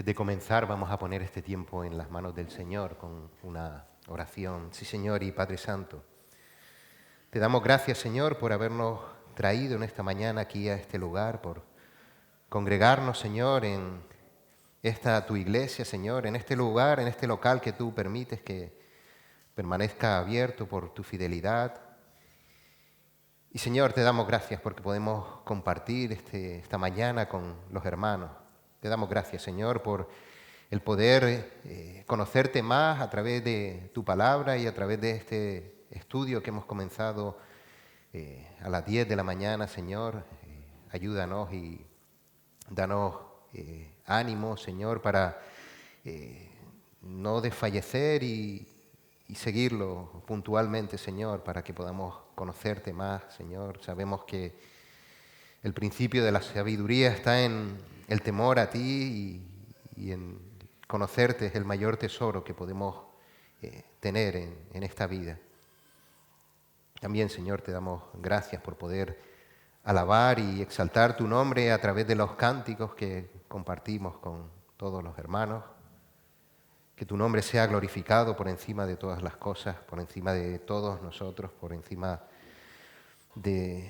Antes de comenzar, vamos a poner este tiempo en las manos del Señor con una oración. Sí, Señor y Padre Santo, te damos gracias, Señor, por habernos traído en esta mañana aquí a este lugar, por congregarnos, Señor, en esta tu iglesia, Señor, en este lugar, en este local que tú permites que permanezca abierto por tu fidelidad. Y, Señor, te damos gracias porque podemos compartir esta mañana con los hermanos. Te damos gracias, Señor, por el poder conocerte más a través de tu palabra y a través de este estudio que hemos comenzado a las 10 de la mañana, Señor. Ayúdanos y danos ánimo, Señor, para no desfallecer y seguirlo puntualmente, Señor, para que podamos conocerte más, Señor. Sabemos que el principio de la sabiduría está en el temor a ti y en conocerte es el mayor tesoro que podemos tener en esta vida. También, Señor, te damos gracias por poder alabar y exaltar tu nombre a través de los cánticos que compartimos con todos los hermanos. Que tu nombre sea glorificado por encima de todas las cosas, por encima de todos nosotros, por encima de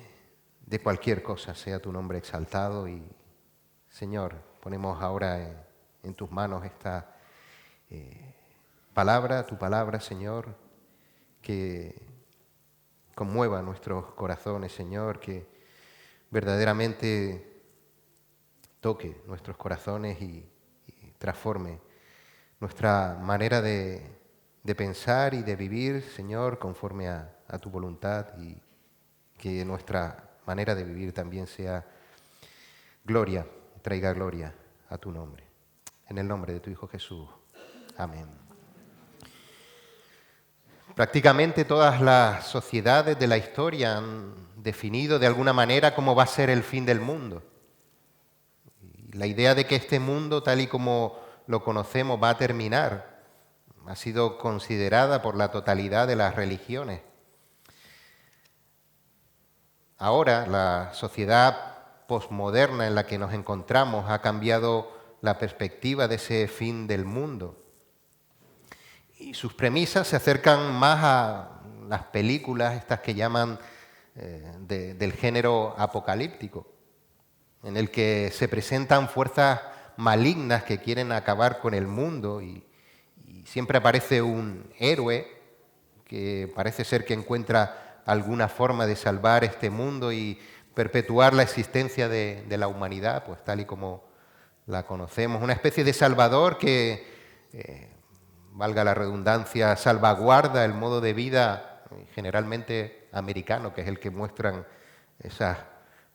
cualquier cosa, sea tu nombre exaltado. Y, Señor, ponemos ahora en tus manos esta palabra, tu palabra, Señor, que conmueva nuestros corazones, Señor, que verdaderamente toque nuestros corazones y transforme nuestra manera de pensar y de vivir, Señor, conforme a tu voluntad, y que nuestra manera de vivir también sea gloria, traiga gloria a tu nombre. En el nombre de tu Hijo Jesús. Amén. Prácticamente todas las sociedades de la historia han definido de alguna manera cómo va a ser el fin del mundo. Y la idea de que este mundo, tal y como lo conocemos, va a terminar, ha sido considerada por la totalidad de las religiones. Ahora, la sociedad posmoderna en la que nos encontramos ha cambiado la perspectiva de ese fin del mundo. Y sus premisas se acercan más a las películas, estas que llaman del género apocalíptico, en el que se presentan fuerzas malignas que quieren acabar con el mundo y siempre aparece un héroe que parece ser que encuentra alguna forma de salvar este mundo y perpetuar la existencia de la humanidad, pues tal y como la conocemos. Una especie de salvador que, valga la redundancia, salvaguarda el modo de vida generalmente americano, que es el que muestran esas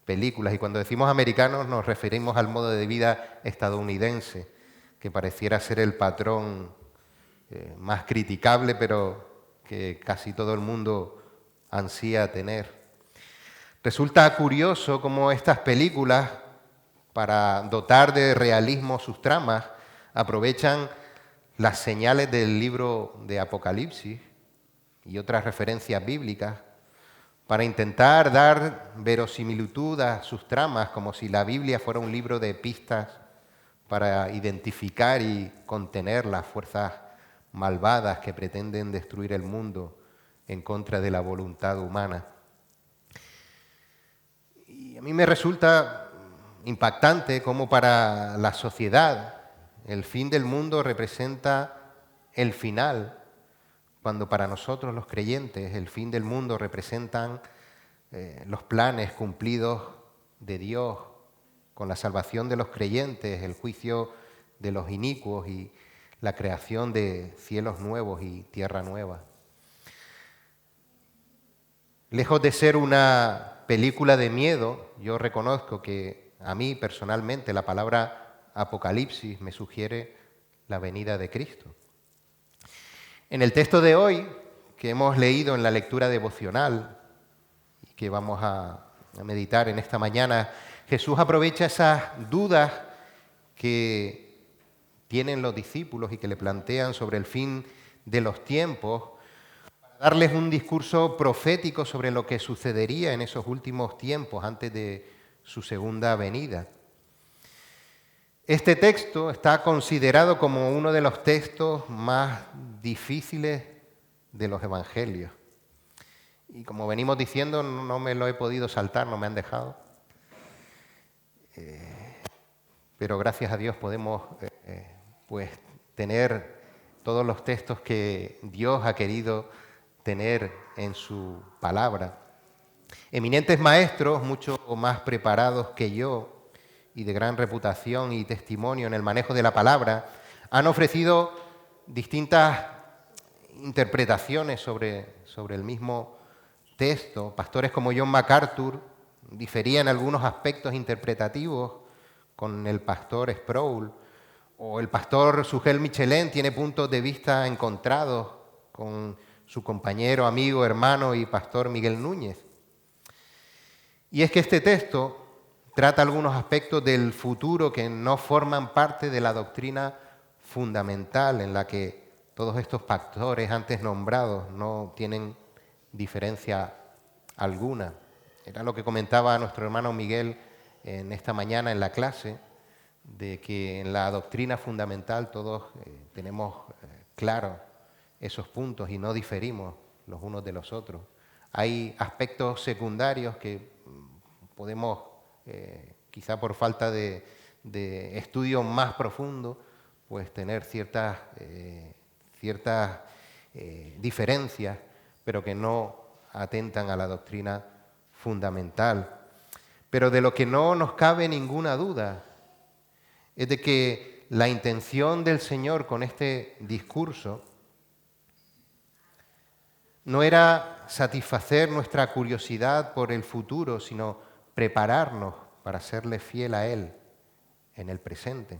películas. Y cuando decimos americanos nos referimos al modo de vida estadounidense, que pareciera ser el patrón más criticable, pero que casi todo el mundo ansía tener. Resulta curioso cómo estas películas, para dotar de realismo sus tramas, aprovechan las señales del libro de Apocalipsis y otras referencias bíblicas para intentar dar verosimilitud a sus tramas, como si la Biblia fuera un libro de pistas para identificar y contener las fuerzas malvadas que pretenden destruir el mundo en contra de la voluntad humana. Y a mí me resulta impactante cómo para la sociedad el fin del mundo representa el final, cuando para nosotros los creyentes el fin del mundo representan los planes cumplidos de Dios con la salvación de los creyentes, el juicio de los inicuos y la creación de cielos nuevos y tierra nueva. Lejos de ser una película de miedo, yo reconozco que a mí personalmente la palabra Apocalipsis me sugiere la venida de Cristo. En el texto de hoy, que hemos leído en la lectura devocional y que vamos a meditar en esta mañana, Jesús aprovecha esas dudas que tienen los discípulos y que le plantean sobre el fin de los tiempos, para darles un discurso profético sobre lo que sucedería en esos últimos tiempos antes de su segunda venida. Este texto está considerado como uno de los textos más difíciles de los evangelios. Y como venimos diciendo, no me lo he podido saltar, no me han dejado. Pero gracias a Dios podemos pues tener todos los textos que Dios ha querido tener en su palabra. Eminentes maestros, mucho más preparados que yo y de gran reputación y testimonio en el manejo de la palabra, han ofrecido distintas interpretaciones sobre el mismo texto. Pastores como John MacArthur diferían algunos aspectos interpretativos con el pastor Sproul, o el pastor Sugel Michelin tiene puntos de vista encontrados con su compañero, amigo, hermano y pastor Miguel Núñez. Y es que este texto trata algunos aspectos del futuro que no forman parte de la doctrina fundamental en la que todos estos pastores antes nombrados no tienen diferencia alguna. Era lo que comentaba nuestro hermano Miguel en esta mañana en la clase, de que en la doctrina fundamental todos tenemos claro esos puntos y no diferimos los unos de los otros. Hay aspectos secundarios que podemos, quizá por falta de estudio más profundo, pues tener ciertas diferencias, pero que no atentan a la doctrina fundamental. Pero de lo que no nos cabe ninguna duda es de que la intención del Señor con este discurso no era satisfacer nuestra curiosidad por el futuro, sino prepararnos para serle fiel a Él en el presente.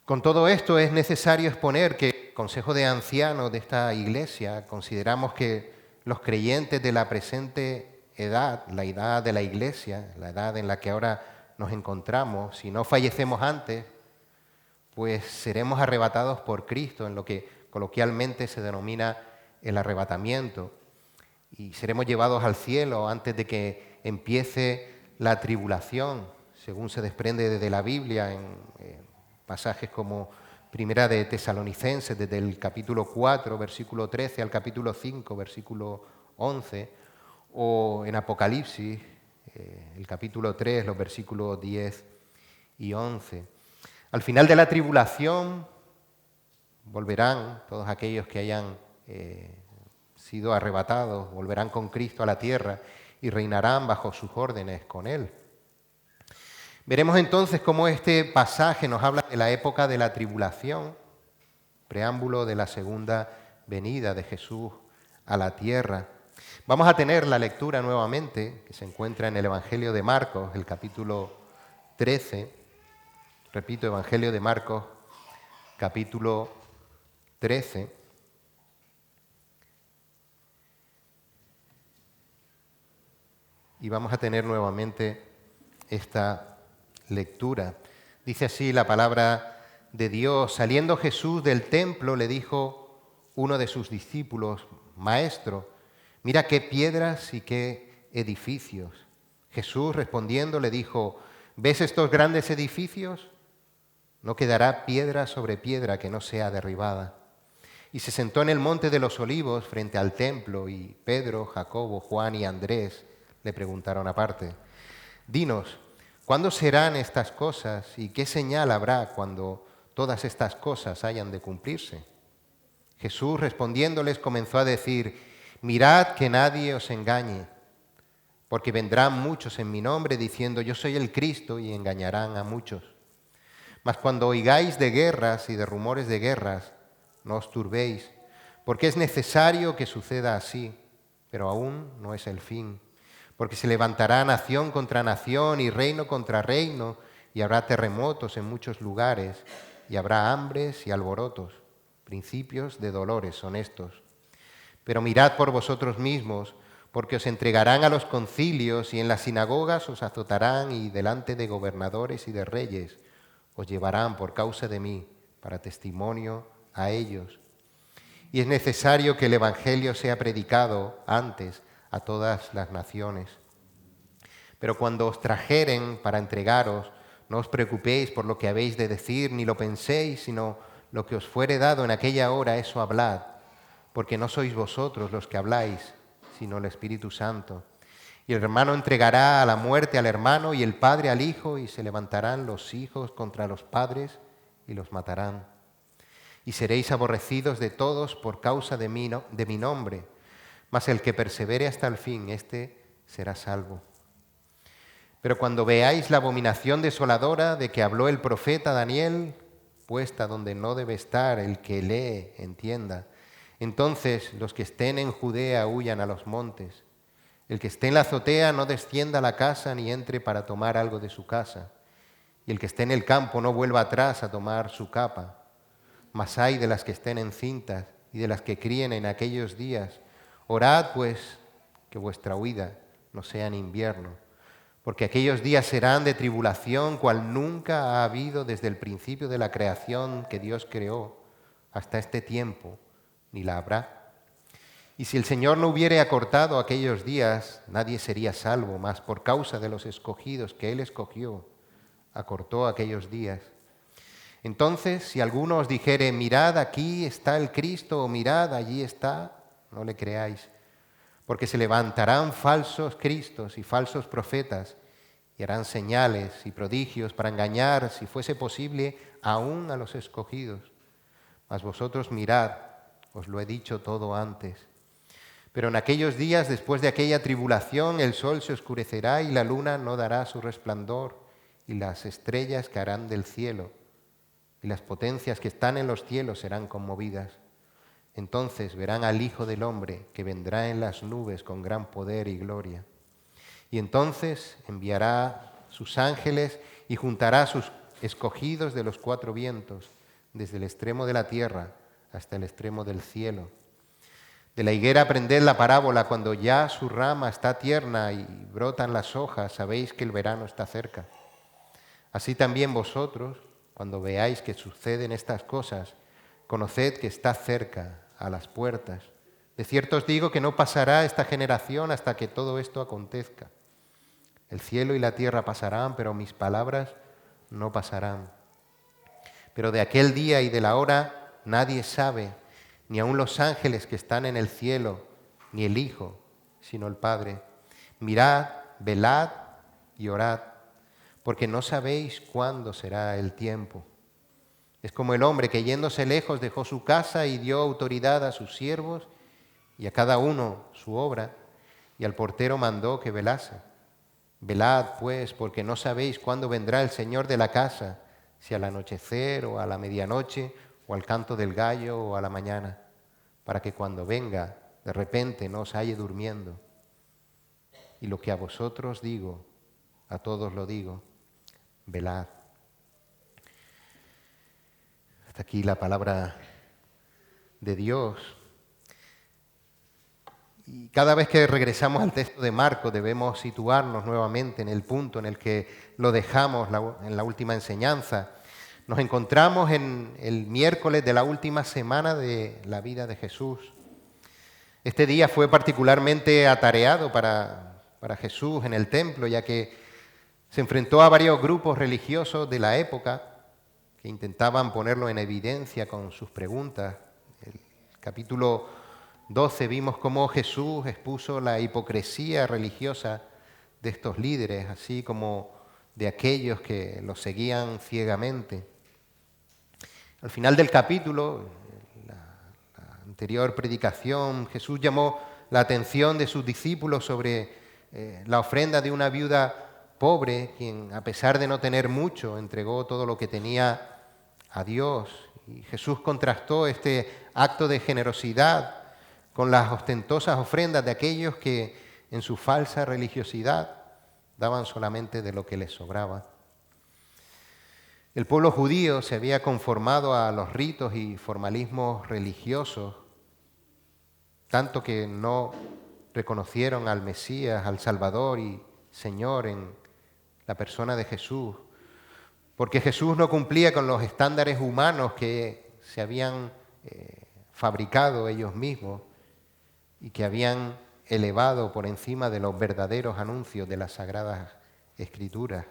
Con todo esto es necesario exponer que el Consejo de Ancianos de esta Iglesia consideramos que los creyentes de la presente edad, la edad de la Iglesia, la edad en la que ahora nos encontramos, si no fallecemos antes, pues seremos arrebatados por Cristo en lo que coloquialmente se denomina el arrebatamiento, y seremos llevados al cielo antes de que empiece la tribulación, según se desprende de la Biblia en pasajes como Primera de Tesalonicenses, desde el capítulo 4, versículo 13 al capítulo 5, versículo 11, o en Apocalipsis, el capítulo 3, los versículos 10 y 11. Al final de la tribulación volverán todos aquellos que hayan sido arrebatados, volverán con Cristo a la tierra y reinarán bajo sus órdenes con Él. Veremos entonces cómo este pasaje nos habla de la época de la tribulación, preámbulo de la segunda venida de Jesús a la tierra. Vamos a tener la lectura nuevamente, que se encuentra en el Evangelio de Marcos, el capítulo 13. Repito, Evangelio de Marcos, capítulo 13. Y vamos a tener nuevamente esta lectura. Dice así la palabra de Dios: saliendo Jesús del templo, le dijo uno de sus discípulos: Maestro, mira qué piedras y qué edificios. Jesús respondiendo le dijo: ¿ves estos grandes edificios? No quedará piedra sobre piedra que no sea derribada. Y se sentó en el monte de los olivos frente al templo, y Pedro, Jacobo, Juan y Andrés le preguntaron aparte: dinos, ¿cuándo serán estas cosas y qué señal habrá cuando todas estas cosas hayan de cumplirse? Jesús respondiéndoles comenzó a decir: mirad que nadie os engañe, porque vendrán muchos en mi nombre diciendo yo soy el Cristo, y engañarán a muchos. Mas cuando oigáis de guerras y de rumores de guerras, no os turbéis, porque es necesario que suceda así, pero aún no es el fin. Porque se levantará nación contra nación y reino contra reino, y habrá terremotos en muchos lugares, y habrá hambres y alborotos, principios de dolores son estos. Pero mirad por vosotros mismos, porque os entregarán a los concilios, y en las sinagogas os azotarán, y delante de gobernadores y de reyes os llevarán por causa de mí, para testimonio a ellos. Y es necesario que el Evangelio sea predicado antes a todas las naciones. Pero cuando os trajeren para entregaros, No os preocupéis por lo que habéis de decir, ni lo penséis, sino lo que os fuere dado en aquella hora, eso hablad, porque no sois vosotros los que habláis, sino el Espíritu Santo. Y el hermano entregará a la muerte al hermano y el padre al hijo, y se levantarán los hijos contra los padres y los matarán. Y seréis aborrecidos de todos por causa de mi nombre, mas el que persevere hasta el fin, éste será salvo. Pero cuando veáis la abominación desoladora de que habló el profeta Daniel, puesta donde no debe estar, el que lee, entienda. Entonces los que estén en Judea huyan a los montes. El que esté en la azotea no descienda a la casa ni entre para tomar algo de su casa. Y el que esté en el campo no vuelva atrás a tomar su capa. Mas ay de las que estén encintas y de las que críen en aquellos días. Orad pues que vuestra huida no sea en invierno, porque aquellos días serán de tribulación, cual nunca ha habido desde el principio de la creación que Dios creó hasta este tiempo, ni la habrá. Y si el Señor no hubiere acortado aquellos días, nadie sería salvo, mas por causa de los escogidos que Él escogió, acortó aquellos días. Entonces, si alguno os dijere, mirad, aquí está el Cristo, o mirad, allí está, no le creáis, porque se levantarán falsos cristos y falsos profetas, y harán señales y prodigios para engañar, si fuese posible, aún a los escogidos. Mas vosotros mirad, os lo he dicho todo antes. Pero en aquellos días, después de aquella tribulación, el sol se oscurecerá y la luna no dará su resplandor, y las estrellas caerán del cielo, y las potencias que están en los cielos serán conmovidas. Entonces verán al Hijo del Hombre que vendrá en las nubes con gran poder y gloria. Y entonces enviará sus ángeles y juntará a sus escogidos de los cuatro vientos, desde el extremo de la tierra hasta el extremo del cielo. De la higuera aprended la parábola: cuando ya su rama está tierna y brotan las hojas, sabéis que el verano está cerca. Así también vosotros, cuando veáis que suceden estas cosas, conoced que está cerca, a las puertas. De cierto os digo que no pasará esta generación hasta que todo esto acontezca. El cielo y la tierra pasarán, pero mis palabras no pasarán. Pero de aquel día y de la hora nadie sabe, ni aun los ángeles que están en el cielo, ni el Hijo, sino el Padre. Mirad, velad y orad, porque no sabéis cuándo será el tiempo. Es como el hombre que yéndose lejos dejó su casa y dio autoridad a sus siervos y a cada uno su obra, y al portero mandó que velase. Velad, pues, porque no sabéis cuándo vendrá el Señor de la casa, si al anochecer o a la medianoche o al canto del gallo o a la mañana, para que cuando venga de repente no os halle durmiendo. Y lo que a vosotros digo, a todos lo digo, velad. Hasta aquí la palabra de Dios. Y cada vez que regresamos al texto de Marcos debemos situarnos nuevamente en el punto en el que lo dejamos en la última enseñanza. Nos encontramos en el miércoles de la última semana de la vida de Jesús. Este día fue particularmente atareado para Jesús en el templo, ya que se enfrentó a varios grupos religiosos de la época que intentaban ponerlo en evidencia con sus preguntas. El capítulo 12 vimos cómo Jesús expuso la hipocresía religiosa de estos líderes, así como de aquellos que los seguían ciegamente. Al final del capítulo, la anterior predicación, Jesús llamó la atención de sus discípulos sobre la ofrenda de una viuda pobre, quien a pesar de no tener mucho, entregó todo lo que tenía a Dios. Y Jesús contrastó este acto de generosidad con las ostentosas ofrendas de aquellos que en su falsa religiosidad daban solamente de lo que les sobraba. El pueblo judío se había conformado a los ritos y formalismos religiosos, tanto que no reconocieron al Mesías, al Salvador y Señor en la persona de Jesús, porque Jesús no cumplía con los estándares humanos que se habían fabricado ellos mismos y que habían elevado por encima de los verdaderos anuncios de las Sagradas Escrituras.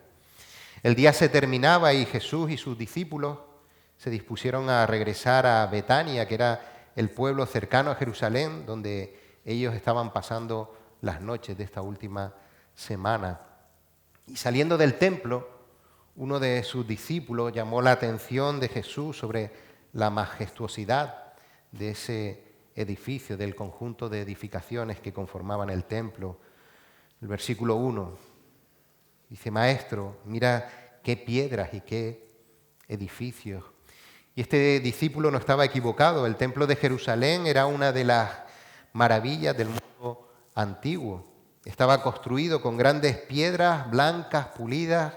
El día se terminaba y Jesús y sus discípulos se dispusieron a regresar a Betania, que era el pueblo cercano a Jerusalén, donde ellos estaban pasando las noches de esta última semana. Y saliendo del templo, uno de sus discípulos llamó la atención de Jesús sobre la majestuosidad de ese edificio, del conjunto de edificaciones que conformaban el templo. El versículo 1 dice: Maestro, mira qué piedras y qué edificios. Y este discípulo no estaba equivocado. El templo de Jerusalén era una de las maravillas del mundo antiguo. Estaba construido con grandes piedras blancas, pulidas,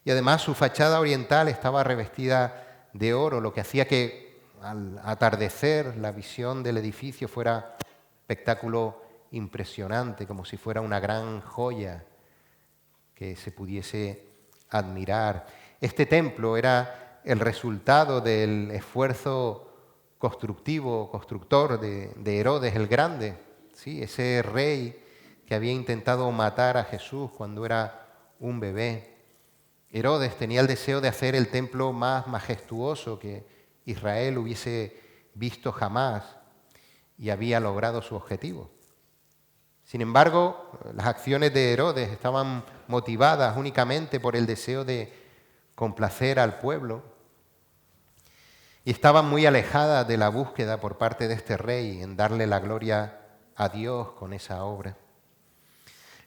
y además su fachada oriental estaba revestida de oro, lo que hacía que al atardecer la visión del edificio fuera un espectáculo impresionante, como si fuera una gran joya que se pudiese admirar. Este templo era el resultado del esfuerzo constructor de Herodes el Grande, ¿sí? Ese rey que había intentado matar a Jesús cuando era un bebé. Herodes tenía el deseo de hacer el templo más majestuoso que Israel hubiese visto jamás y había logrado su objetivo. Sin embargo, las acciones de Herodes estaban motivadas únicamente por el deseo de complacer al pueblo y estaban muy alejadas de la búsqueda por parte de este rey en darle la gloria a Dios con esa obra.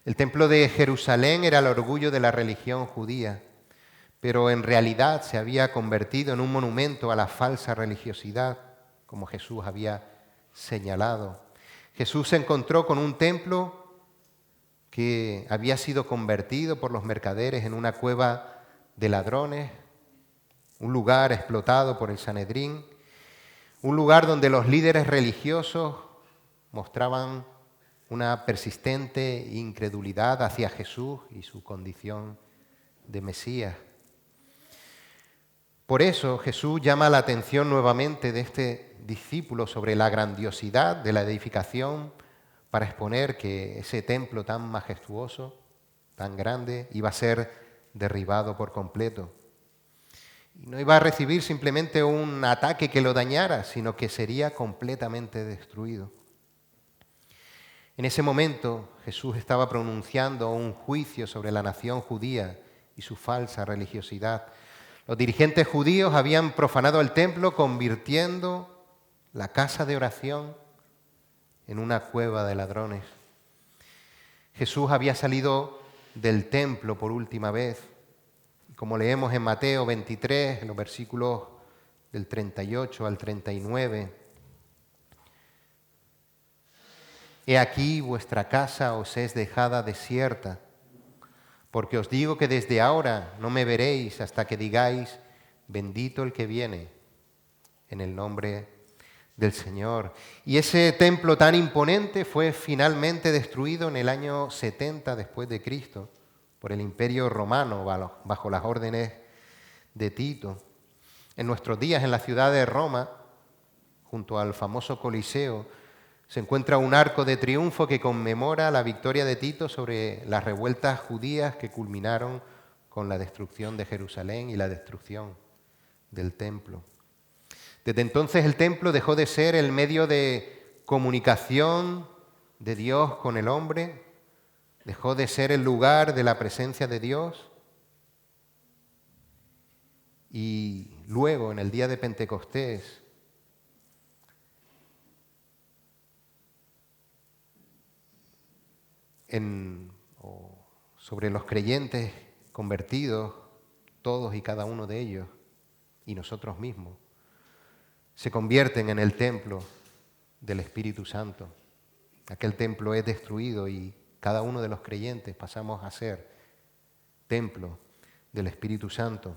El templo de Jerusalén era el orgullo de la religión judía, pero en realidad se había convertido en un monumento a la falsa religiosidad, como Jesús había señalado. Jesús se encontró con un templo que había sido convertido por los mercaderes en una cueva de ladrones, un lugar explotado por el Sanedrín, un lugar donde los líderes religiosos mostraban una persistente incredulidad hacia Jesús y su condición de Mesías. Por eso Jesús llama la atención nuevamente de este discípulo sobre la grandiosidad de la edificación para exponer que ese templo tan majestuoso, tan grande, iba a ser derribado por completo. Y no iba a recibir simplemente un ataque que lo dañara, sino que sería completamente destruido. En ese momento Jesús estaba pronunciando un juicio sobre la nación judía y su falsa religiosidad. Los dirigentes judíos habían profanado el templo, convirtiendo la casa de oración en una cueva de ladrones. Jesús había salido del templo por última vez. Como leemos en Mateo 23, en los versículos del 38 al 39, He aquí vuestra casa os es dejada desierta, porque os digo que desde ahora no me veréis hasta que digáis, bendito el que viene en el nombre del Señor. Y ese templo tan imponente fue finalmente destruido en el año 70 después de Cristo por el Imperio Romano bajo las órdenes de Tito. En nuestros días, en la ciudad de Roma, junto al famoso Coliseo, se encuentra un arco de triunfo que conmemora la victoria de Tito sobre las revueltas judías que culminaron con la destrucción de Jerusalén y la destrucción del templo. Desde entonces el templo dejó de ser el medio de comunicación de Dios con el hombre, dejó de ser el lugar de la presencia de Dios y luego, en el día de Pentecostés, sobre los creyentes convertidos, todos y cada uno de ellos, y nosotros mismos, se convierten en el templo del Espíritu Santo. Aquel templo es destruido y cada uno de los creyentes pasamos a ser templo del Espíritu Santo.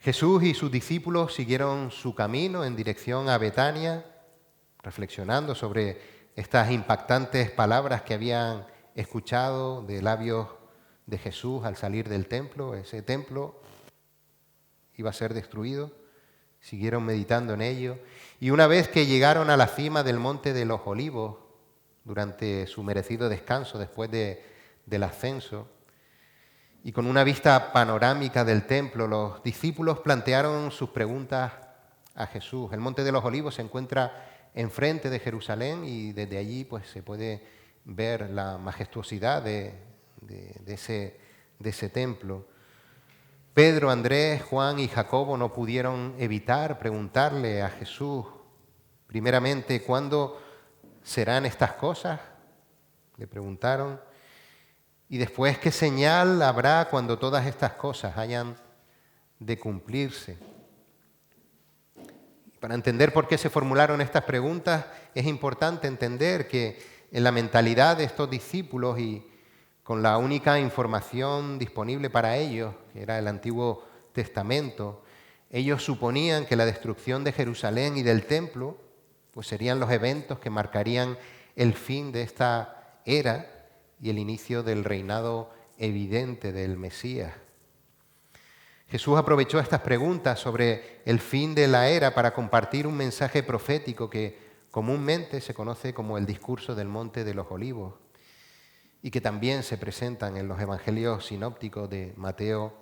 Jesús y sus discípulos siguieron su camino en dirección a Betania, reflexionando sobre estas impactantes palabras que habían escuchado de labios de Jesús al salir del templo. Ese templo iba a ser destruido. Siguieron meditando en ello. Y una vez que llegaron a la cima del Monte de los Olivos, durante su merecido descanso después del ascenso, y con una vista panorámica del templo, los discípulos plantearon sus preguntas a Jesús. El Monte de los Olivos se encuentra enfrente de Jerusalén y desde allí pues, se puede ver la majestuosidad de ese templo. Pedro, Andrés, Juan y Jacobo no pudieron evitar preguntarle a Jesús, primeramente, ¿cuándo serán estas cosas? Le preguntaron. Y después, ¿qué señal habrá cuando todas estas cosas hayan de cumplirse? Para entender por qué se formularon estas preguntas, es importante entender que en la mentalidad de estos discípulos y con la única información disponible para ellos, que era el Antiguo Testamento, ellos suponían que la destrucción de Jerusalén y del templo pues serían los eventos que marcarían el fin de esta era y el inicio del reinado evidente del Mesías. Jesús aprovechó estas preguntas sobre el fin de la era para compartir un mensaje profético que comúnmente se conoce como el discurso del Monte de los Olivos y que también se presentan en los evangelios sinópticos de Mateo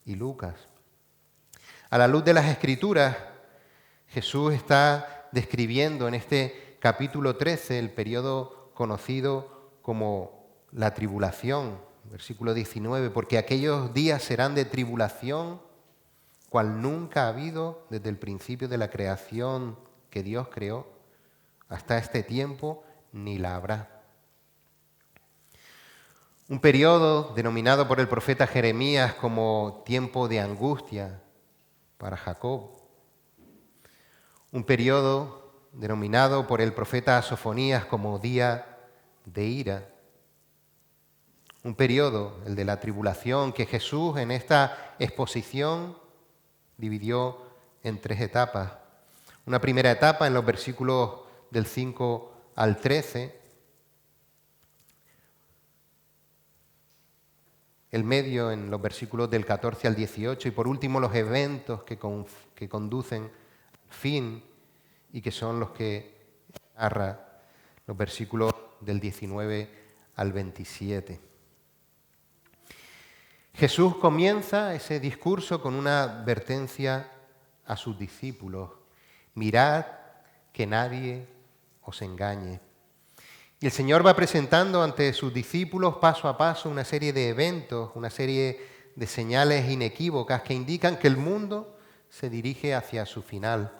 y Lucas. A la luz de las Escrituras, Jesús está describiendo en este capítulo 13 el periodo conocido como la tribulación, versículo 19, porque aquellos días serán de tribulación, cual nunca ha habido desde el principio de la creación que Dios creó, hasta este tiempo ni la habrá. Un periodo denominado por el profeta Jeremías como tiempo de angustia para Jacob. Un periodo denominado por el profeta Sofonías como día de ira. Un periodo, el de la tribulación, que Jesús en esta exposición dividió en 3 etapas. Una primera etapa en los versículos del 5 al 13, el medio en los versículos del 14 al 18 y por último los eventos que conducen al fin y que son los que narra los versículos del 19 al 27. Jesús comienza ese discurso con una advertencia a sus discípulos: mirad que nadie os engañe. Y el Señor va presentando ante sus discípulos paso a paso una serie de eventos, una serie de señales inequívocas que indican que el mundo se dirige hacia su final.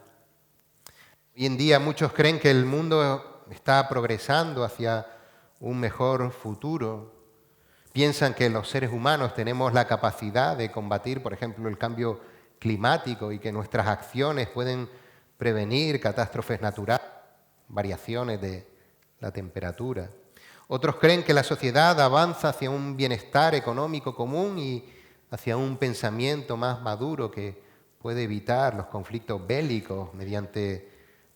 Hoy en día muchos creen que el mundo está progresando hacia un mejor futuro. Piensan que los seres humanos tenemos la capacidad de combatir, por ejemplo, el cambio climático y que nuestras acciones pueden prevenir catástrofes naturales, variaciones de la temperatura. Otros creen que la sociedad avanza hacia un bienestar económico común y hacia un pensamiento más maduro que puede evitar los conflictos bélicos mediante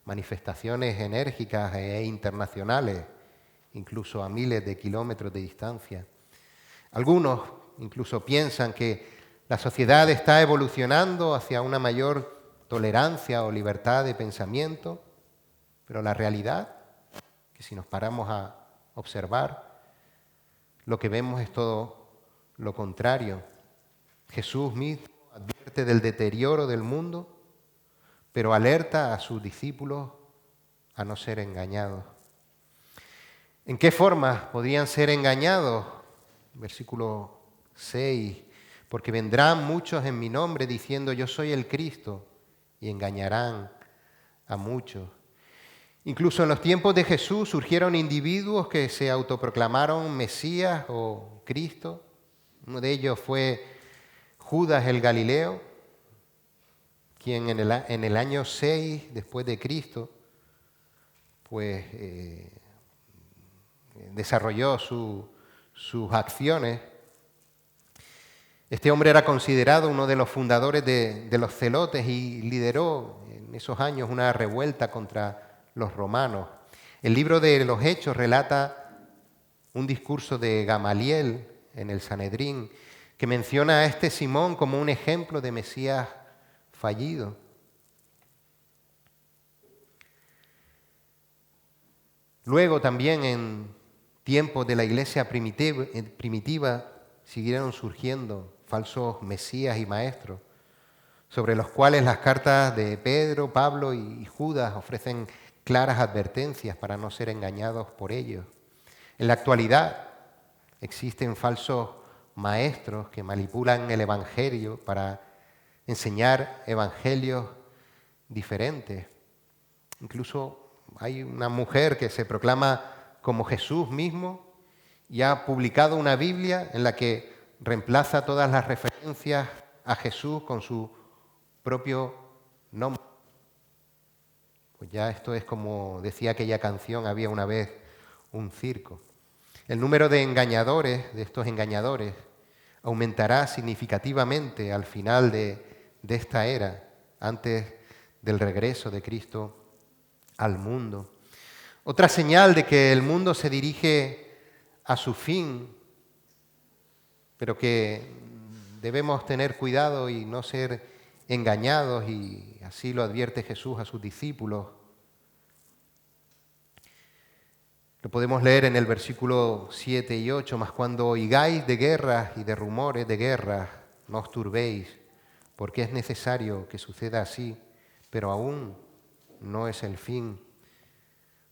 manifestaciones enérgicas e internacionales, incluso a miles de kilómetros de distancia. Algunos incluso piensan que la sociedad está evolucionando hacia una mayor tolerancia o libertad de pensamiento, pero la realidad, que si nos paramos a observar, lo que vemos es todo lo contrario. Jesús mismo advierte del deterioro del mundo, pero alerta a sus discípulos a no ser engañados. ¿En qué formas podrían ser engañados? Versículo 6, porque vendrán muchos en mi nombre diciendo yo soy el Cristo y engañarán a muchos. Incluso en los tiempos de Jesús surgieron individuos que se autoproclamaron Mesías o Cristo. Uno de ellos fue Judas el Galileo, quien en el año 6 después de Cristo pues, desarrolló sus acciones. Este hombre era considerado uno de los fundadores de los celotes y lideró en esos años una revuelta contra los romanos. El libro de los Hechos relata un discurso de Gamaliel en el Sanedrín que menciona a este Simón como un ejemplo de Mesías fallido. Luego también en tiempos de la iglesia primitiva siguieron surgiendo falsos mesías y maestros, sobre los cuales las cartas de Pedro, Pablo y Judas ofrecen claras advertencias para no ser engañados por ellos. En la actualidad existen falsos maestros que manipulan el Evangelio para enseñar evangelios diferentes. Incluso hay una mujer que se proclama como Jesús mismo y ha publicado una Biblia en la que reemplaza todas las referencias a Jesús con su propio nombre. Pues ya esto es como decía aquella canción, había una vez un circo. El número de engañadores, de estos engañadores, aumentará significativamente al final de esta era, antes del regreso de Cristo al mundo. Otra señal de que el mundo se dirige a su fin, pero que debemos tener cuidado y no ser engañados, y así lo advierte Jesús a sus discípulos. Lo podemos leer en el versículo 7 y 8, mas cuando oigáis de guerras y de rumores de guerras, no os turbéis, porque es necesario que suceda así, pero aún no es el fin,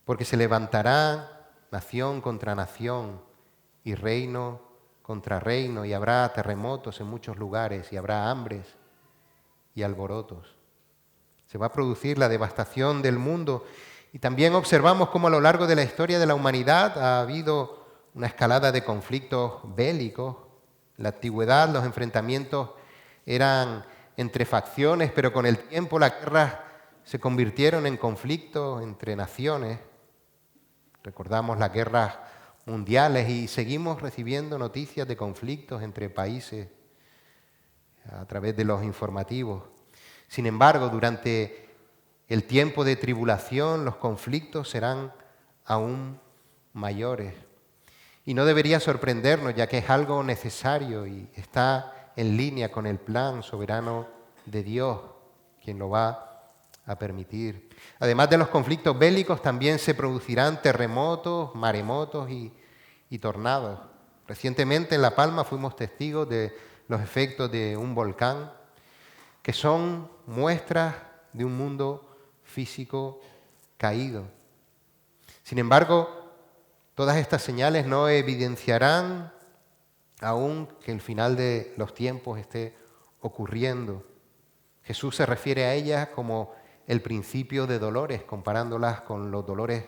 porque se levantará nación contra nación y reino contra reino, y habrá terremotos en muchos lugares, y habrá hambres y alborotos. Se va a producir la devastación del mundo. Y también observamos cómo a lo largo de la historia de la humanidad ha habido una escalada de conflictos bélicos. En la antigüedad los enfrentamientos eran entre facciones, pero con el tiempo las guerras se convirtieron en conflictos entre naciones. Recordamos las guerras mundiales y seguimos recibiendo noticias de conflictos entre países a través de los informativos. Sin embargo, durante el tiempo de tribulación, los conflictos serán aún mayores. Y no debería sorprendernos, ya que es algo necesario y está en línea con el plan soberano de Dios, quien lo va a permitir. Además de los conflictos bélicos, también se producirán terremotos, maremotos y tornados. Recientemente en La Palma fuimos testigos de los efectos de un volcán, que son muestras de un mundo físico caído. Sin embargo, todas estas señales no evidenciarán aún que el final de los tiempos esté ocurriendo. Jesús se refiere a ellas como el principio de dolores, comparándolas con los dolores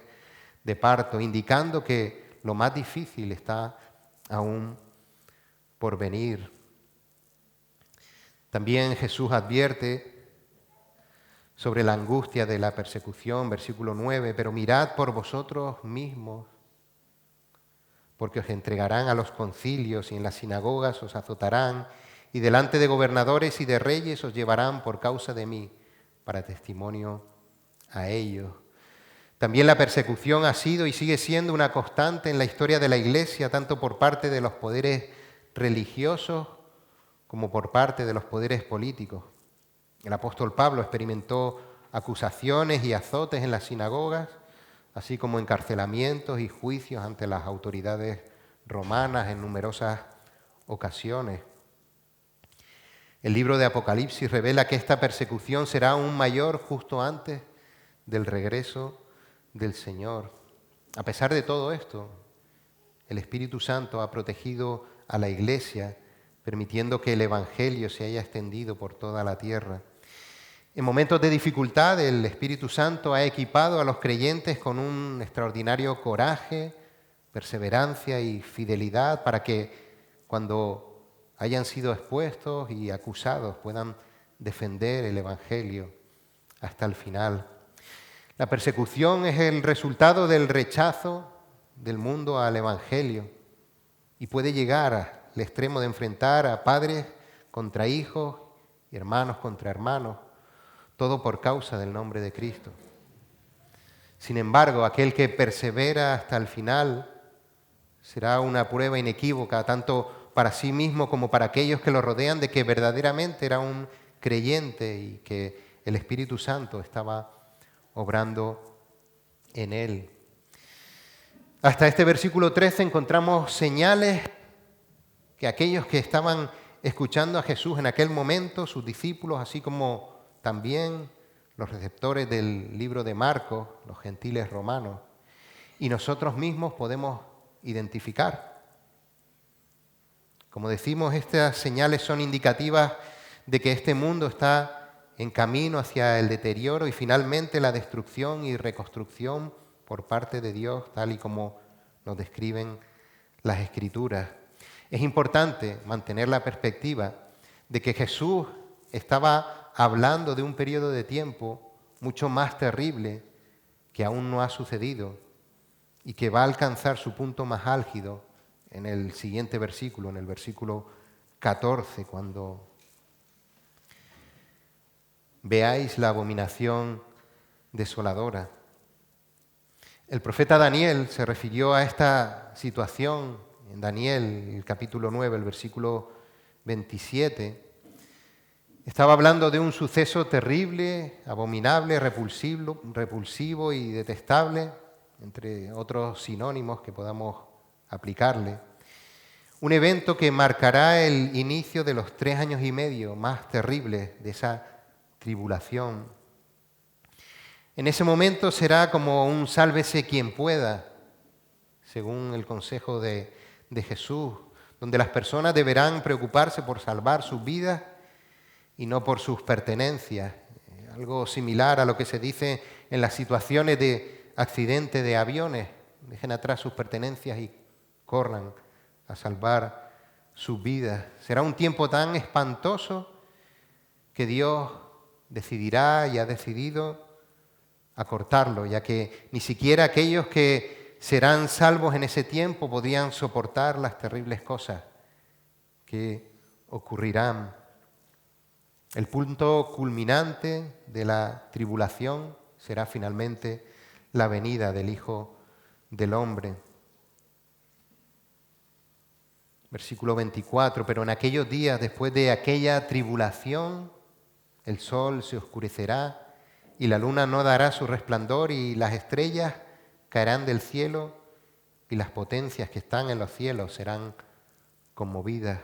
de parto, indicando que lo más difícil está aún por venir. También Jesús advierte sobre la angustia de la persecución, versículo 9, pero mirad por vosotros mismos, porque os entregarán a los concilios y en las sinagogas os azotarán, y delante de gobernadores y de reyes os llevarán por causa de mí, para testimonio a ellos. También la persecución ha sido y sigue siendo una constante en la historia de la Iglesia, tanto por parte de los poderes religiosos como por parte de los poderes políticos. El apóstol Pablo experimentó acusaciones y azotes en las sinagogas, así como encarcelamientos y juicios ante las autoridades romanas en numerosas ocasiones. El libro de Apocalipsis revela que esta persecución será aún mayor justo antes del regreso del Señor. A pesar de todo esto, el Espíritu Santo ha protegido a la Iglesia, permitiendo que el Evangelio se haya extendido por toda la tierra. En momentos de dificultad, el Espíritu Santo ha equipado a los creyentes con un extraordinario coraje, perseverancia y fidelidad para que cuando hayan sido expuestos y acusados puedan defender el Evangelio hasta el final. La persecución es el resultado del rechazo del mundo al Evangelio y puede llegar al extremo de enfrentar a padres contra hijos y hermanos contra hermanos, todo por causa del nombre de Cristo. Sin embargo, aquel que persevera hasta el final será una prueba inequívoca, tanto para sí mismo como para aquellos que lo rodean, de que verdaderamente era un creyente y que el Espíritu Santo estaba obrando en él. Hasta este versículo 13 encontramos señales que que aquellos que estaban escuchando a Jesús en aquel momento, sus discípulos, así como también los receptores del libro de Marcos, los gentiles romanos, y nosotros mismos podemos identificar. Como decimos, estas señales son indicativas de que este mundo está en camino hacia el deterioro y finalmente la destrucción y reconstrucción por parte de Dios, tal y como nos describen las Escrituras. Es importante mantener la perspectiva de que Jesús estaba hablando de un periodo de tiempo mucho más terrible que aún no ha sucedido y que va a alcanzar su punto más álgido en el siguiente versículo, en el versículo 14, cuando veáis la abominación desoladora. El profeta Daniel se refirió a esta situación en Daniel, el capítulo 9, el versículo 27. Estaba hablando de un suceso terrible, abominable, repulsivo y detestable, entre otros sinónimos que podamos aplicarle. Un evento que marcará el inicio de los 3 años y medio más terribles de esa tribulación. En ese momento será como un sálvese quien pueda, según el consejo de Jesús, donde las personas deberán preocuparse por salvar sus vidas y no por sus pertenencias. Algo similar a lo que se dice en las situaciones de accidente de aviones. Dejen atrás sus pertenencias y corran a salvar sus vidas. Será un tiempo tan espantoso que Dios decidirá y ha decidido acortarlo, ya que ni siquiera aquellos que serán salvos en ese tiempo podrían soportar las terribles cosas que ocurrirán. El punto culminante de la tribulación será finalmente la venida del Hijo del Hombre. Versículo 24, pero en aquellos días, después de aquella tribulación, el sol se oscurecerá y la luna no dará su resplandor y las estrellas caerán del cielo y las potencias que están en los cielos serán conmovidas.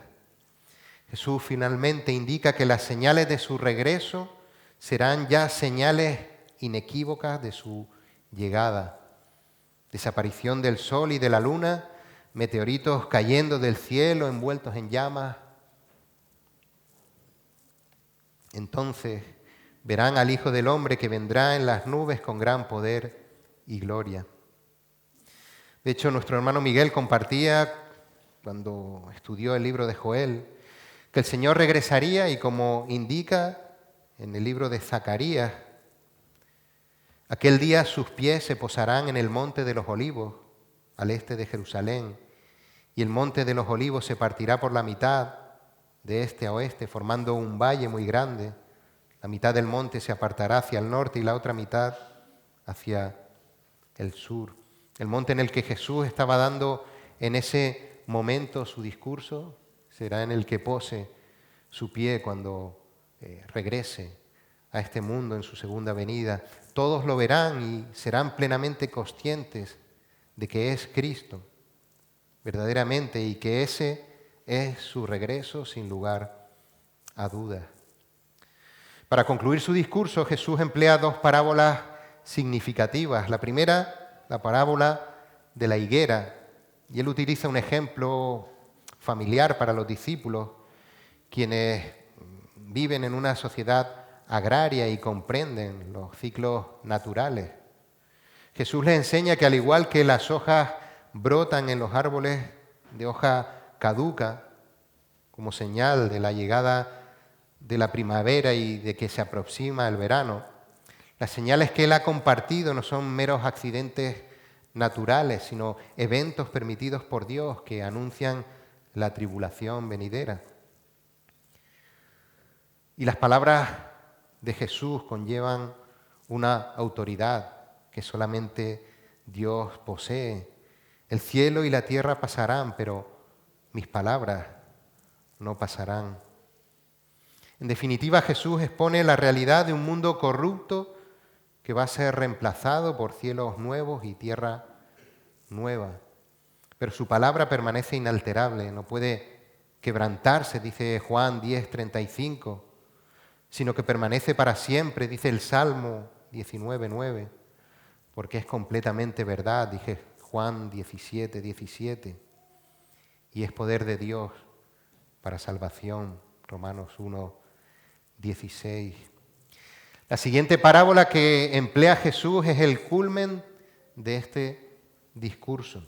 Jesús finalmente indica que las señales de su regreso serán ya señales inequívocas de su llegada. Desaparición del sol y de la luna, meteoritos cayendo del cielo envueltos en llamas. Entonces verán al Hijo del Hombre que vendrá en las nubes con gran poder y gloria. De hecho, nuestro hermano Miguel compartía, cuando estudió el libro de Joel, que el Señor regresaría y, como indica en el libro de Zacarías, aquel día sus pies se posarán en el monte de los olivos, al este de Jerusalén, y el monte de los olivos se partirá por la mitad, de este a oeste, formando un valle muy grande. La mitad del monte se apartará hacia el norte y la otra mitad hacia el sur. El monte en el que Jesús estaba dando en ese momento su discurso será en el que pose su pie cuando regrese a este mundo en su segunda venida. Todos lo verán y serán plenamente conscientes de que es Cristo, verdaderamente, y que ese es su regreso sin lugar a dudas. Para concluir su discurso, Jesús emplea 2 parábolas significativas. La primera, la parábola de la higuera, y él utiliza un ejemplo familiar para los discípulos, quienes viven en una sociedad agraria y comprenden los ciclos naturales. Jesús les enseña que al igual que las hojas brotan en los árboles de hoja caduca, como señal de la llegada de la primavera y de que se aproxima el verano, las señales que él ha compartido no son meros accidentes naturales, sino eventos permitidos por Dios que anuncian la tribulación venidera. Y las palabras de Jesús conllevan una autoridad que solamente Dios posee. El cielo y la tierra pasarán, pero mis palabras no pasarán. En definitiva, Jesús expone la realidad de un mundo corrupto que va a ser reemplazado por cielos nuevos y tierra nueva. Pero su palabra permanece inalterable, no puede quebrantarse, dice Juan 10:35, sino que permanece para siempre, dice el Salmo 19:9, porque es completamente verdad, dice Juan 17:17, y es poder de Dios para salvación, Romanos 1:16. La siguiente parábola que emplea Jesús es el culmen de este discurso.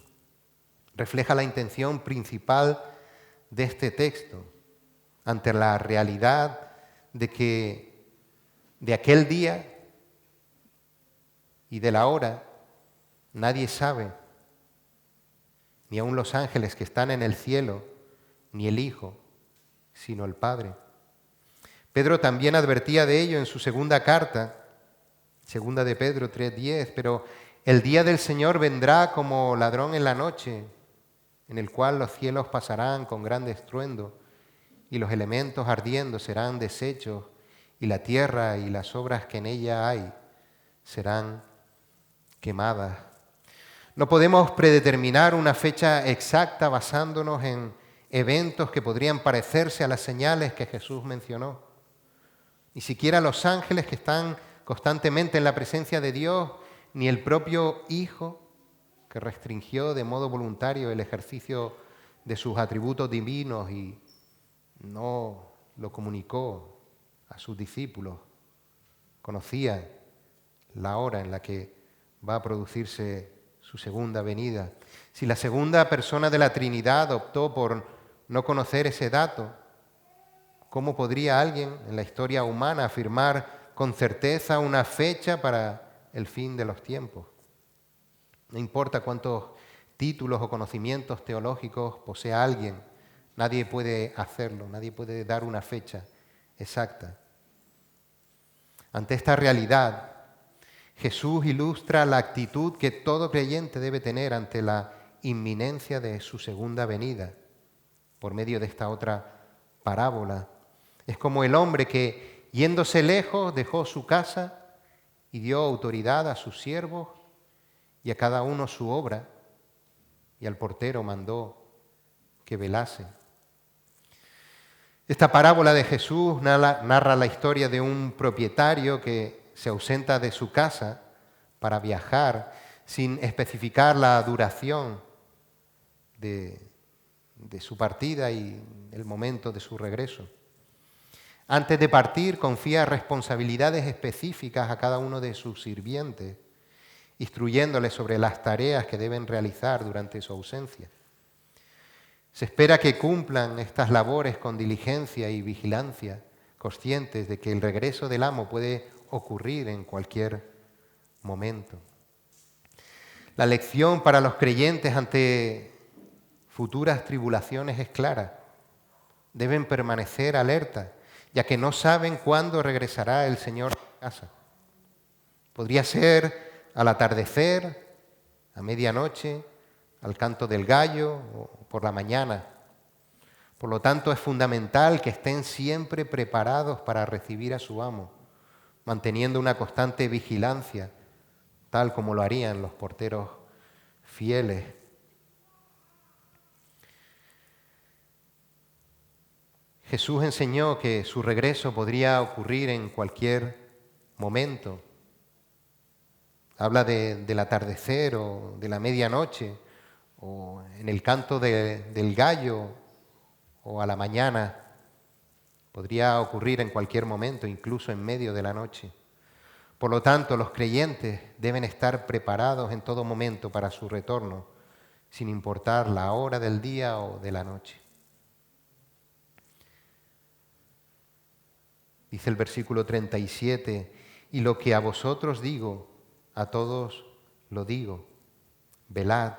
Refleja la intención principal de este texto ante la realidad de que de aquel día y de la hora nadie sabe, ni aun los ángeles que están en el cielo, ni el Hijo, sino el Padre. Pedro también advertía de ello en su segunda carta, segunda de Pedro 3:10, pero el día del Señor vendrá como ladrón en la noche, en el cual los cielos pasarán con gran estruendo y los elementos ardiendo serán deshechos y la tierra y las obras que en ella hay serán quemadas. No podemos predeterminar una fecha exacta basándonos en eventos que podrían parecerse a las señales que Jesús mencionó. Ni siquiera los ángeles que están constantemente en la presencia de Dios, ni el propio Hijo, que restringió de modo voluntario el ejercicio de sus atributos divinos y no lo comunicó a sus discípulos, conocía la hora en la que va a producirse su segunda venida. Si la segunda persona de la Trinidad optó por no conocer ese dato, ¿cómo podría alguien en la historia humana afirmar con certeza una fecha para el fin de los tiempos? No importa cuántos títulos o conocimientos teológicos posea alguien, nadie puede hacerlo, nadie puede dar una fecha exacta. Ante esta realidad, Jesús ilustra la actitud que todo creyente debe tener ante la inminencia de su segunda venida, por medio de esta otra parábola. Es como el hombre que, yéndose lejos, dejó su casa y dio autoridad a sus siervos y a cada uno su obra, y al portero mandó que velase. Esta parábola de Jesús narra la historia de un propietario que se ausenta de su casa para viajar sin especificar la duración de su partida y el momento de su regreso. Antes de partir, confía responsabilidades específicas a cada uno de sus sirvientes, instruyéndoles sobre las tareas que deben realizar durante su ausencia. Se espera que cumplan estas labores con diligencia y vigilancia, conscientes de que el regreso del amo puede ocurrir en cualquier momento. La lección para los creyentes ante futuras tribulaciones es clara. Deben permanecer alerta, ya que no saben cuándo regresará el Señor a casa. Podría ser al atardecer, a medianoche, al canto del gallo o por la mañana. Por lo tanto, es fundamental que estén siempre preparados para recibir a su amo, manteniendo una constante vigilancia, tal como lo harían los porteros fieles. Jesús enseñó que su regreso podría ocurrir en cualquier momento. Habla del atardecer o de la medianoche, o en el canto del gallo, o a la mañana. Podría ocurrir en cualquier momento, incluso en medio de la noche. Por lo tanto, los creyentes deben estar preparados en todo momento para su retorno, sin importar la hora del día o de la noche. Dice el versículo 37, y lo que a vosotros digo, a todos lo digo, velad.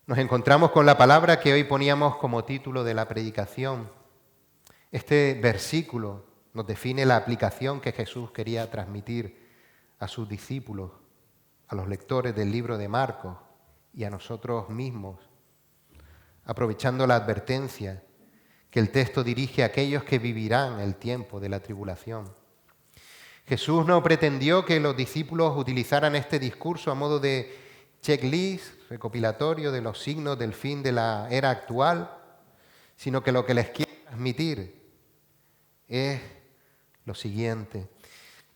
Nos encontramos con la palabra que hoy poníamos como título de la predicación. Este versículo nos define la aplicación que Jesús quería transmitir a sus discípulos, a los lectores del libro de Marcos y a nosotros mismos, aprovechando la advertencia que el texto dirige a aquellos que vivirán el tiempo de la tribulación. Jesús no pretendió que los discípulos utilizaran este discurso a modo de checklist recopilatorio de los signos del fin de la era actual, sino que lo que les quiero transmitir es lo siguiente,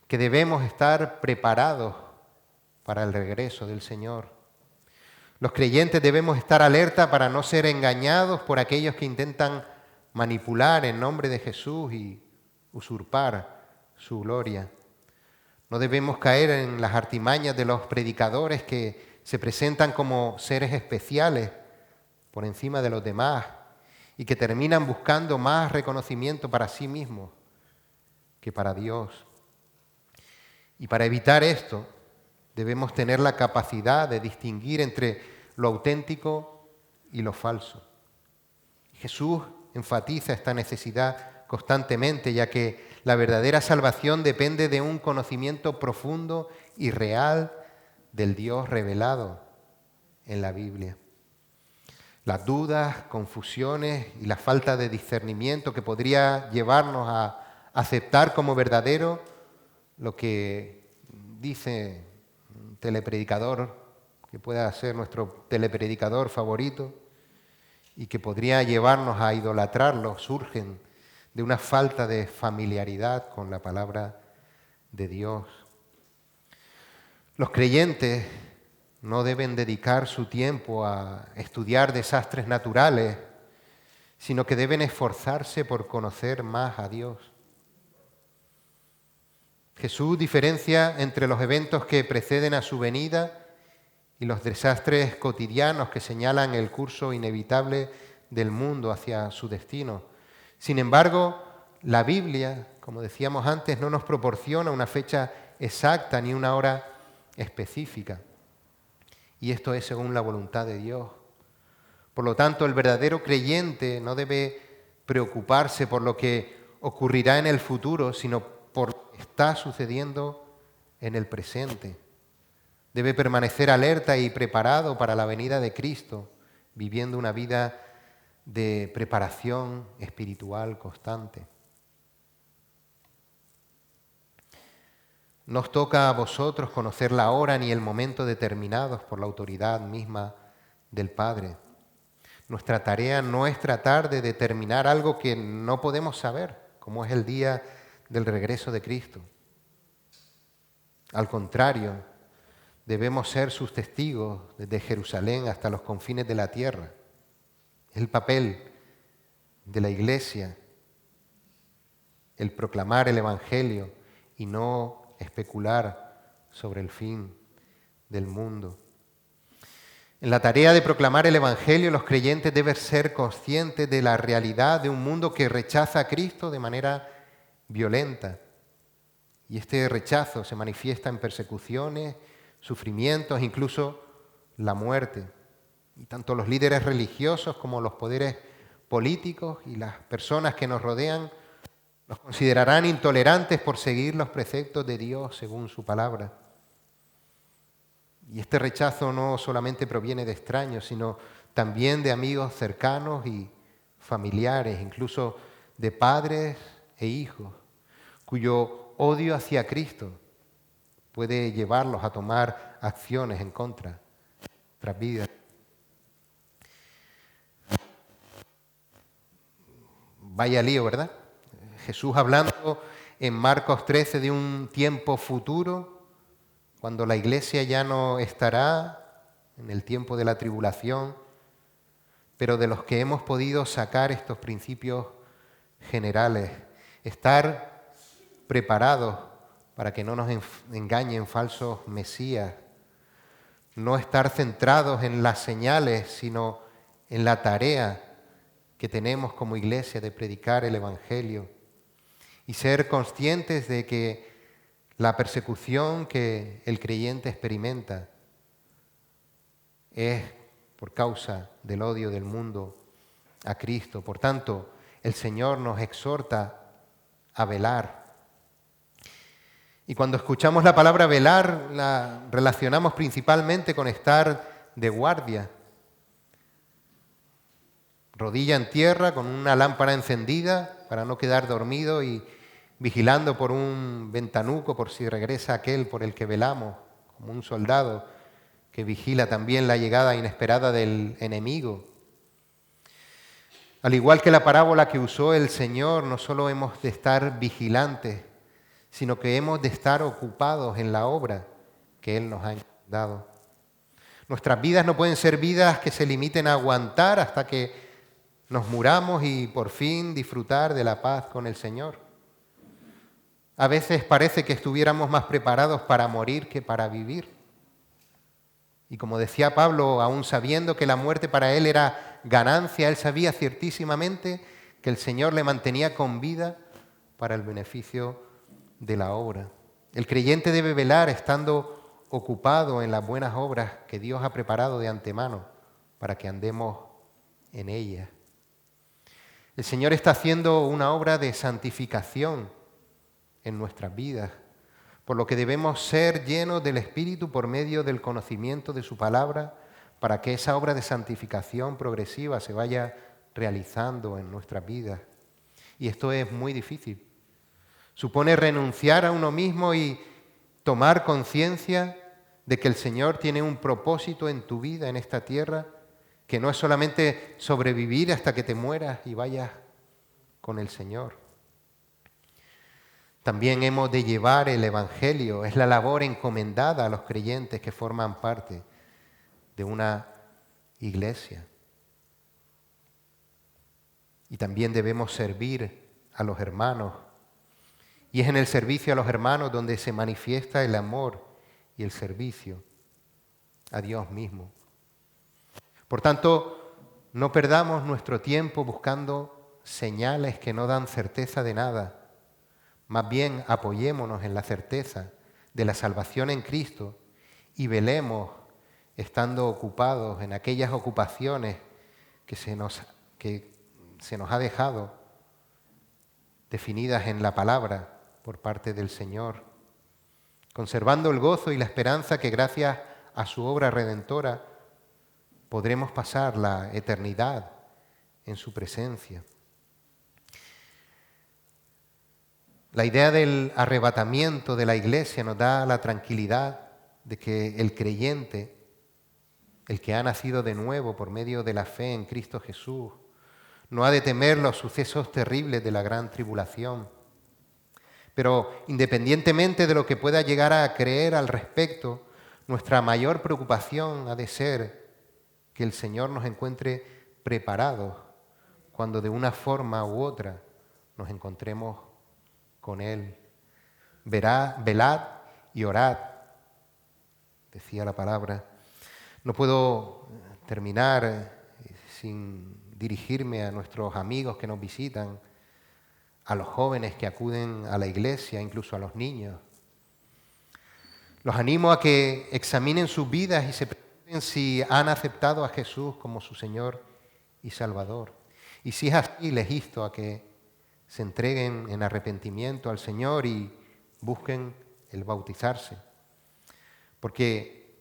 que debemos estar preparados para el regreso del Señor. Los creyentes debemos estar alerta para no ser engañados por aquellos que intentan manipular en nombre de Jesús y usurpar su gloria. No debemos caer en las artimañas de los predicadores que se presentan como seres especiales por encima de los demás y que terminan buscando más reconocimiento para sí mismos que para Dios. Y para evitar esto, debemos tener la capacidad de distinguir entre lo auténtico y lo falso. Jesús enfatiza esta necesidad constantemente, ya que la verdadera salvación depende de un conocimiento profundo y real del Dios revelado en la Biblia. Las dudas, confusiones y la falta de discernimiento que podría llevarnos a aceptar como verdadero lo que dice un telepredicador, que pueda ser nuestro telepredicador favorito, y que podría llevarnos a idolatrarlo, surgen de una falta de familiaridad con la palabra de Dios. Los creyentes no deben dedicar su tiempo a estudiar desastres naturales, sino que deben esforzarse por conocer más a Dios. Jesús diferencia entre los eventos que preceden a su venida y los desastres cotidianos que señalan el curso inevitable del mundo hacia su destino. Sin embargo, la Biblia, como decíamos antes, no nos proporciona una fecha exacta ni una hora específica. Y esto es según la voluntad de Dios. Por lo tanto, el verdadero creyente no debe preocuparse por lo que ocurrirá en el futuro, sino por lo que está sucediendo en el presente. Debe permanecer alerta y preparado para la venida de Cristo, viviendo una vida de preparación espiritual constante. No os toca a vosotros conocer la hora ni el momento determinados por la autoridad misma del Padre. Nuestra tarea no es tratar de determinar algo que no podemos saber, como es el día del regreso de Cristo. Al contrario, debemos ser sus testigos desde Jerusalén hasta los confines de la tierra. Es el papel de la Iglesia, el proclamar el Evangelio y no especular sobre el fin del mundo. En la tarea de proclamar el Evangelio, los creyentes deben ser conscientes de la realidad de un mundo que rechaza a Cristo de manera violenta. Y este rechazo se manifiesta en persecuciones, sufrimientos, incluso la muerte. Y tanto los líderes religiosos como los poderes políticos y las personas que nos rodean nos considerarán intolerantes por seguir los preceptos de Dios según su palabra. Y este rechazo no solamente proviene de extraños, sino también de amigos cercanos y familiares, incluso de padres e hijos, cuyo odio hacia Cristo puede llevarlos a tomar acciones en contra de nuestras vidas. Vaya lío, ¿verdad? Jesús hablando en Marcos 13 de un tiempo futuro, cuando la iglesia ya no estará en el tiempo de la tribulación, pero de los que hemos podido sacar estos principios generales, estar preparados para que no nos engañen falsos mesías, no estar centrados en las señales, sino en la tarea que tenemos como iglesia de predicar el Evangelio y ser conscientes de que la persecución que el creyente experimenta es por causa del odio del mundo a Cristo. Por tanto, el Señor nos exhorta a velar. Y cuando escuchamos la palabra velar, la relacionamos principalmente con estar de guardia. Rodilla en tierra, con una lámpara encendida para no quedar dormido y vigilando por un ventanuco por si regresa aquel por el que velamos, como un soldado que vigila también la llegada inesperada del enemigo. Al igual que la parábola que usó el Señor, no solo hemos de estar vigilantes, sino que hemos de estar ocupados en la obra que Él nos ha dado. Nuestras vidas no pueden ser vidas que se limiten a aguantar hasta que nos muramos y por fin disfrutar de la paz con el Señor. A veces parece que estuviéramos más preparados para morir que para vivir. Y como decía Pablo, aún sabiendo que la muerte para él era ganancia, él sabía ciertísimamente que el Señor le mantenía con vida para el beneficio de la obra. El creyente debe velar estando ocupado en las buenas obras que Dios ha preparado de antemano para que andemos en ellas. El Señor está haciendo una obra de santificación en nuestras vidas, por lo que debemos ser llenos del Espíritu por medio del conocimiento de su palabra, para que esa obra de santificación progresiva se vaya realizando en nuestras vidas. Y esto es muy difícil. Supone renunciar a uno mismo y tomar conciencia de que el Señor tiene un propósito en tu vida, en esta tierra, que no es solamente sobrevivir hasta que te mueras y vayas con el Señor. También hemos de llevar el Evangelio, es la labor encomendada a los creyentes que forman parte de una iglesia. Y también debemos servir a los hermanos. Y es en el servicio a los hermanos donde se manifiesta el amor y el servicio a Dios mismo. Por tanto, no perdamos nuestro tiempo buscando señales que no dan certeza de nada. Más bien apoyémonos en la certeza de la salvación en Cristo y velemos estando ocupados en aquellas ocupaciones que se nos ha dejado definidas en la palabra por parte del Señor, conservando el gozo y la esperanza que gracias a su obra redentora podremos pasar la eternidad en su presencia. La idea del arrebatamiento de la iglesia nos da la tranquilidad de que el creyente, el que ha nacido de nuevo por medio de la fe en Cristo Jesús, no ha de temer los sucesos terribles de la gran tribulación. Pero independientemente de lo que pueda llegar a creer al respecto, nuestra mayor preocupación ha de ser que el Señor nos encuentre preparados cuando de una forma u otra nos encontremos con Él. Velad y orad, decía la palabra. No puedo terminar sin dirigirme a nuestros amigos que nos visitan, a los jóvenes que acuden a la iglesia, incluso a los niños. Los animo a que examinen sus vidas y se pregunten si han aceptado a Jesús como su Señor y Salvador. Y si es así, les insto a que se entreguen en arrepentimiento al Señor y busquen el bautizarse. Porque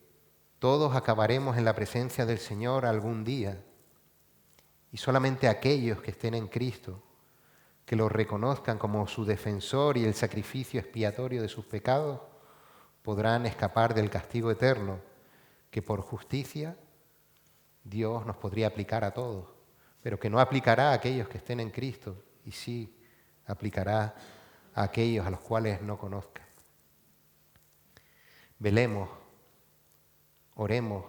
todos acabaremos en la presencia del Señor algún día. Y solamente aquellos que estén en Cristo, que lo reconozcan como su defensor y el sacrificio expiatorio de sus pecados, podrán escapar del castigo eterno que por justicia Dios nos podría aplicar a todos, pero que no aplicará a aquellos que estén en Cristo y sí aplicará a aquellos a los cuales no conozcan. Velemos, oremos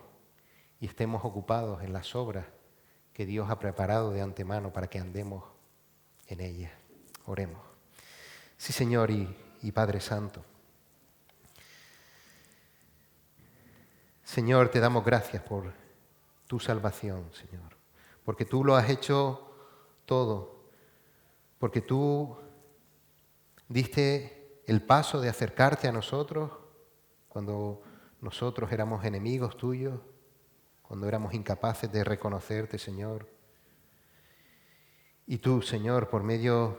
y estemos ocupados en las obras que Dios ha preparado de antemano para que andemos en ellas. Oremos. Sí, Señor y Padre Santo. Señor, te damos gracias por tu salvación, Señor, porque tú lo has hecho todo, porque tú diste el paso de acercarte a nosotros cuando nosotros éramos enemigos tuyos, cuando éramos incapaces de reconocerte, Señor. Y tú, Señor, por medio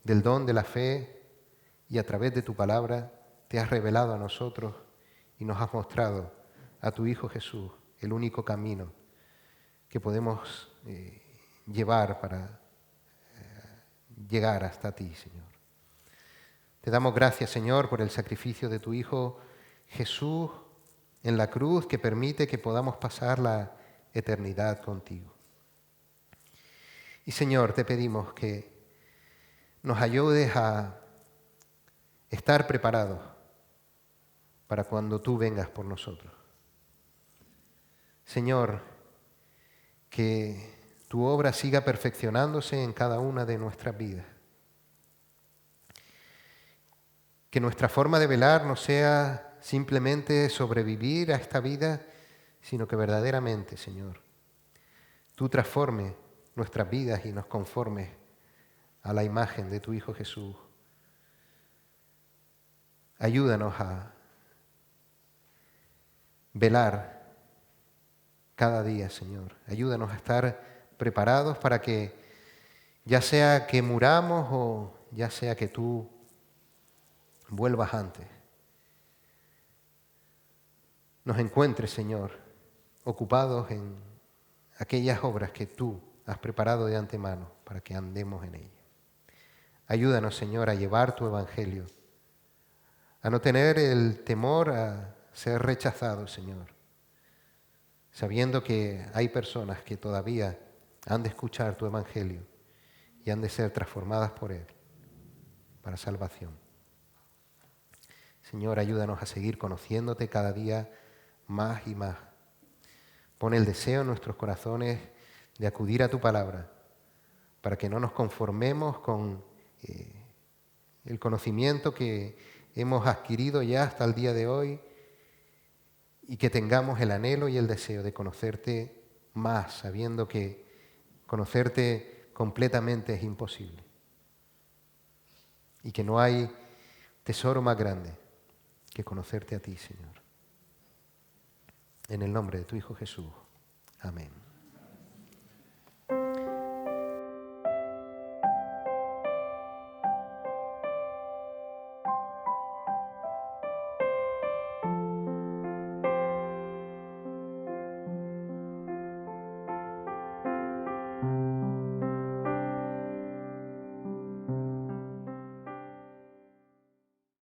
del don de la fe y a través de tu palabra, te has revelado a nosotros y nos has mostrado a tu Hijo Jesús, el único camino que podemos llevar para llegar hasta ti, Señor. Te damos gracias, Señor, por el sacrificio de tu Hijo Jesús en la cruz que permite que podamos pasar la eternidad contigo. Y Señor, te pedimos que nos ayudes a estar preparados para cuando tú vengas por nosotros. Señor, que tu obra siga perfeccionándose en cada una de nuestras vidas. Que nuestra forma de velar no sea simplemente sobrevivir a esta vida, sino que verdaderamente, Señor, tú transformes nuestras vidas y nos conformes a la imagen de tu Hijo Jesús. Ayúdanos a velar cada día, Señor. Ayúdanos a estar preparados para que, ya sea que muramos o ya sea que tú vuelvas antes, nos encuentres, Señor, ocupados en aquellas obras que tú has preparado de antemano para que andemos en ellas. Ayúdanos, Señor, a llevar tu evangelio, a no tener el temor a ser rechazados, Señor, sabiendo que hay personas que todavía han de escuchar tu evangelio y han de ser transformadas por él para salvación. Señor, ayúdanos a seguir conociéndote cada día más y más. Pon el deseo en nuestros corazones de acudir a tu palabra para que no nos conformemos con el conocimiento que hemos adquirido ya hasta el día de hoy y que tengamos el anhelo y el deseo de conocerte más, sabiendo que conocerte completamente es imposible y que no hay tesoro más grande que conocerte a ti, Señor. En el nombre de tu Hijo Jesús. Amén.